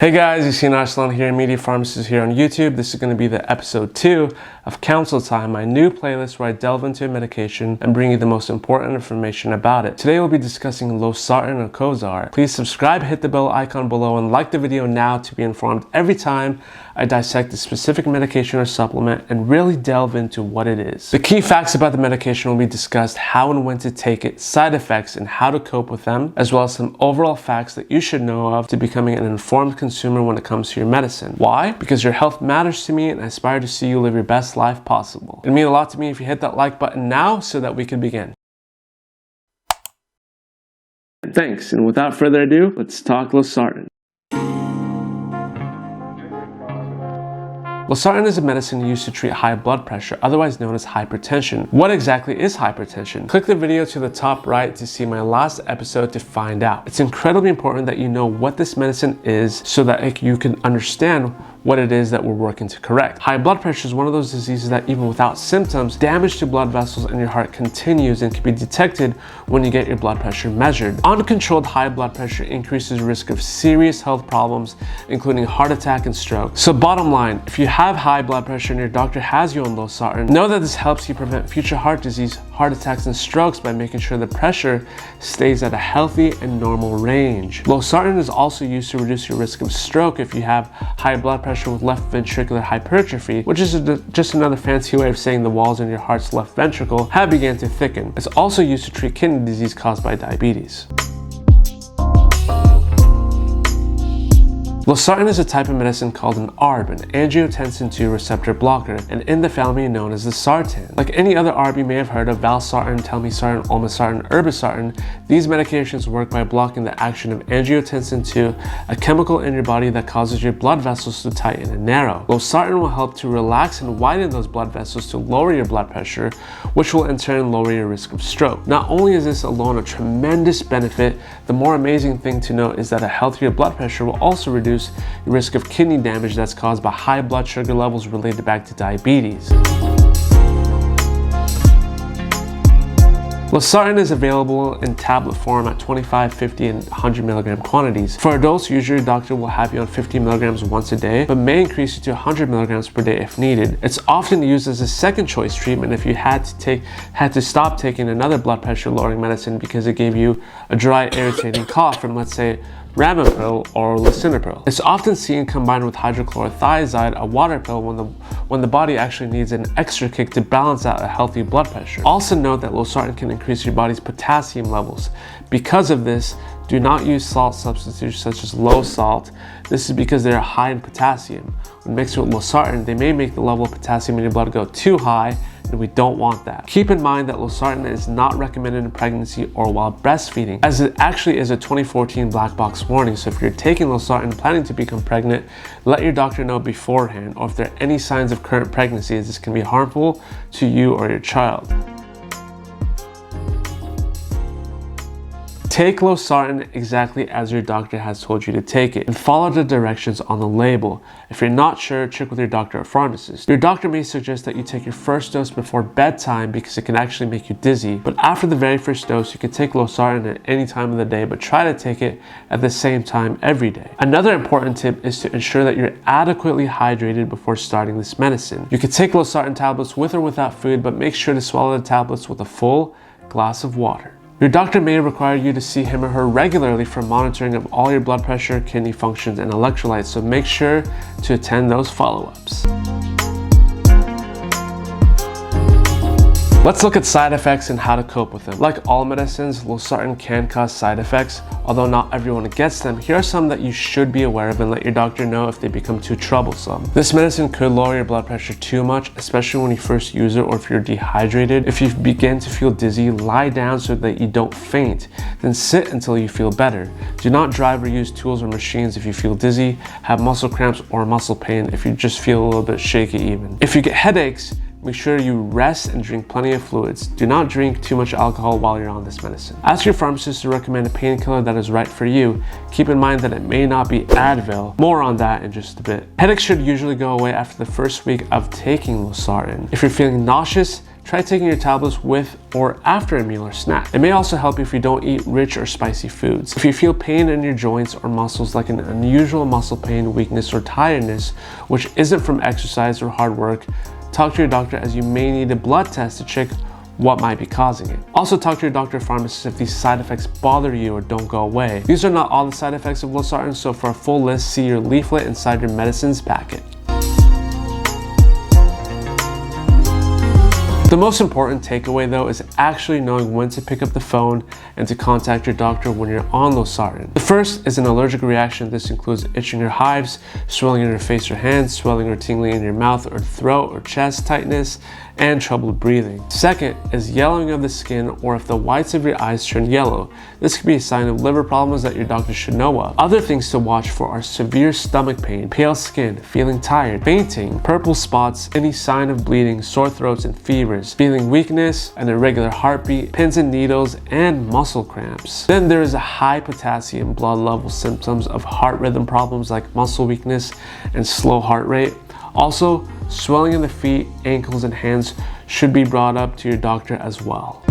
Hey guys, you see Arslan here, Media Pharmacist here on YouTube. This is going to be the episode 2 of Counsel Time, my new playlist where I delve into a medication and bring you the most important information about it. Today we'll be discussing Losartan or cozaar. Please subscribe, hit the bell icon below, and like the video now to be informed every time I dissect a specific medication or supplement and really delve into what it is. The key facts about the medication will be discussed, how and when to take it, side effects, and how to cope with them, as well as some overall facts that you should know of to becoming an informed consumer when it comes to your medicine. Why? Because your health matters to me and I aspire to see you live your best life possible. It'd mean a lot to me if you hit that like button now so that we can begin. Thanks, and without further ado, let's talk Losartan. Losartan is a medicine used to treat high blood pressure, otherwise known as hypertension. What exactly is hypertension? Click the video to the top right to see my last episode to find out. It's incredibly important that you know what this medicine is so that you can understand what it is that we're working to correct. High blood pressure is one of those diseases that even without symptoms, damage to blood vessels in your heart continues and can be detected when you get your blood pressure measured. Uncontrolled high blood pressure increases risk of serious health problems, including heart attack and stroke. So bottom line, if you have high blood pressure and your doctor has you on Losartan, know that this helps you prevent future heart disease, heart attacks, and strokes by making sure the pressure stays at a healthy and normal range. Losartan is also used to reduce your risk of stroke if you have high blood pressure with left ventricular hypertrophy, which is just another fancy way of saying the walls in your heart's left ventricle have begun to thicken. It's also used to treat kidney disease caused by diabetes. Losartan is a type of medicine called an ARB, an angiotensin II receptor blocker, and in the family known as the sartan. Like any other ARB you may have heard of, valsartan, telmisartan, olmesartan, irbesartan, these medications work by blocking the action of angiotensin II, a chemical in your body that causes your blood vessels to tighten and narrow. Losartan will help to relax and widen those blood vessels to lower your blood pressure, which will in turn lower your risk of stroke. Not only is this alone a tremendous benefit, the more amazing thing to note is that a healthier blood pressure will also reduce the risk of kidney damage that's caused by high blood sugar levels related back to diabetes. Losartan is available in tablet form at 25, 50, and 100 milligram quantities. For adults, usually your doctor will have you on 50 milligrams once a day, but may increase you to 100 milligrams per day if needed. It's often used as a second choice treatment if you had to stop taking another blood pressure lowering medicine because it gave you a dry, irritating cough from, let's say, Ramipril or lisinopril. It's often seen combined with hydrochlorothiazide, a water pill, when the body actually needs an extra kick to balance out a healthy blood pressure. Also note that Losartan can increase your body's potassium levels. Because of this, do not use salt substitutes such as low salt. This is because they are high in potassium. When mixed with Losartan, they may make the level of potassium in your blood go too high, and we don't want that. Keep in mind that Losartan is not recommended in pregnancy or while breastfeeding, as it actually is a 2014 black box warning. So if you're taking Losartan planning to become pregnant, let your doctor know beforehand, or if there are any signs of current pregnancy, as this can be harmful to you or your child. Take Losartan exactly as your doctor has told you to take it and follow the directions on the label. If you're not sure, check with your doctor or pharmacist. Your doctor may suggest that you take your first dose before bedtime because it can actually make you dizzy, but after the very first dose, you can take Losartan at any time of the day, but try to take it at the same time every day. Another important tip is to ensure that you're adequately hydrated before starting this medicine. You can take Losartan tablets with or without food, but make sure to swallow the tablets with a full glass of water. Your doctor may require you to see him or her regularly for monitoring of all your blood pressure, kidney functions, and electrolytes, so make sure to attend those follow-ups. Let's look at side effects and how to cope with them. Like all medicines, Losartan can cause side effects. Although not everyone gets them, here are some that you should be aware of and let your doctor know if they become too troublesome. This medicine could lower your blood pressure too much, especially when you first use it or if you're dehydrated. If you begin to feel dizzy, lie down so that you don't faint. Then sit until you feel better. Do not drive or use tools or machines if you feel dizzy, have muscle cramps, or muscle pain if you just feel a little bit shaky even. If you get headaches, make sure you rest and drink plenty of fluids. Do not drink too much alcohol while you're on this medicine. Ask your pharmacist to recommend a painkiller that is right for you. Keep in mind that it may not be Advil. More on that in just a bit. Headaches should usually go away after the first week of taking Losartan. If you're feeling nauseous, try taking your tablets with or after a meal or snack. It may also help if you don't eat rich or spicy foods. If you feel pain in your joints or muscles, like an unusual muscle pain, weakness, or tiredness, which isn't from exercise or hard work, talk to your doctor, as you may need a blood test to check what might be causing it. Also talk to your doctor or pharmacist if these side effects bother you or don't go away. These are not all the side effects of Losartan, so for a full list, see your leaflet inside your medicines packet. The most important takeaway though is actually knowing when to pick up the phone and to contact your doctor when you're on Losartan. The first is an allergic reaction. This includes itching or hives, swelling in your face or hands, swelling or tingling in your mouth or throat or chest, tightness, and troubled breathing. Second is yellowing of the skin, or if the whites of your eyes turn yellow. This could be a sign of liver problems that your doctor should know of. Other things to watch for are severe stomach pain, pale skin, feeling tired, fainting, purple spots, any sign of bleeding, sore throats and fevers, feeling weakness, an irregular heartbeat, pins and needles, and muscle cramps. Then there is a high potassium blood level, symptoms of heart rhythm problems like muscle weakness and slow heart rate. Also, swelling in the feet, ankles, and hands should be brought up to your doctor as well.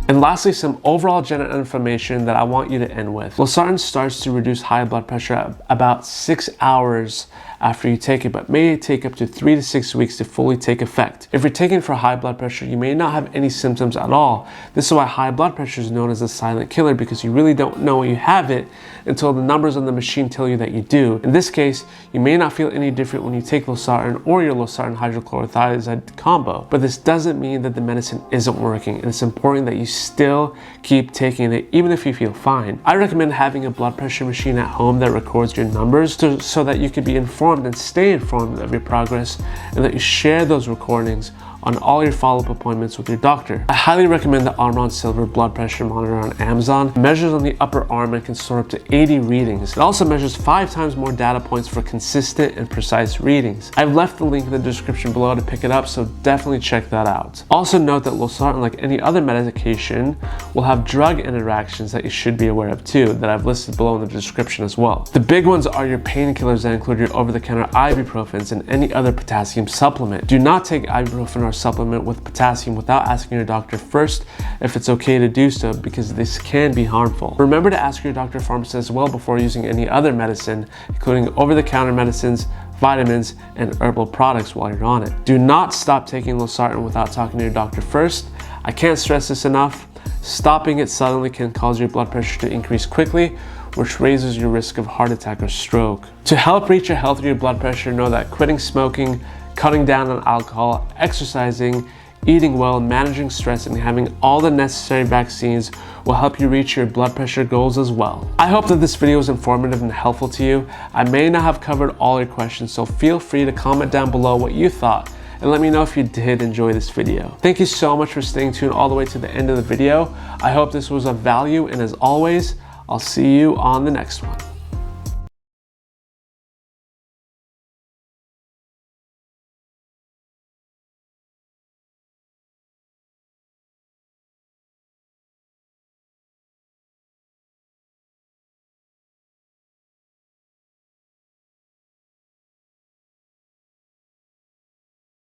And lastly, some overall general information that I want you to end with. Losartan starts to reduce high blood pressure about 6 hours after you take it, but may take up to 3 to 6 weeks to fully take effect. If you're taking it for high blood pressure, you may not have any symptoms at all. This is why high blood pressure is known as a silent killer, because you really don't know you have it until the numbers on the machine tell you that you do. In this case, you may not feel any different when you take Losartan or your Losartan hydrochlorothiazide combo, but this doesn't mean that the medicine isn't working, and it's important that you still keep taking it even if you feel fine. I recommend having a blood pressure machine at home that records your numbers so that you can be informed and stay informed of your progress, and that you share those recordings on all your follow-up appointments with your doctor. I highly recommend the Omron Silver blood pressure monitor on Amazon. It measures on the upper arm and can store up to 80 readings. It also measures 5 times more data points for consistent and precise readings. I've left the link in the description below to pick it up, so definitely check that out. Also note that Losartan, like any other medication, will have drug interactions that you should be aware of too, that I've listed below in the description as well. The big ones are your painkillers that include your over-the-counter ibuprofens and any other potassium supplement. Do not take ibuprofen or supplement with potassium without asking your doctor first if it's okay to do so, because this can be harmful. Remember to ask your doctor or pharmacist as well before using any other medicine, including over-the-counter medicines, vitamins, and herbal products while you're on it. Do not stop taking Losartan without talking to your doctor first. I can't stress this enough. Stopping it suddenly can cause your blood pressure to increase quickly, which raises your risk of heart attack or stroke. To help reach a healthier blood pressure, know that quitting smoking, cutting down on alcohol, exercising, eating well, managing stress, and having all the necessary vaccines will help you reach your blood pressure goals as well. I hope that this video was informative and helpful to you. I may not have covered all your questions, so feel free to comment down below what you thought and let me know if you did enjoy this video. Thank you so much for staying tuned all the way to the end of the video. I hope this was of value, and as always, I'll see you on the next one.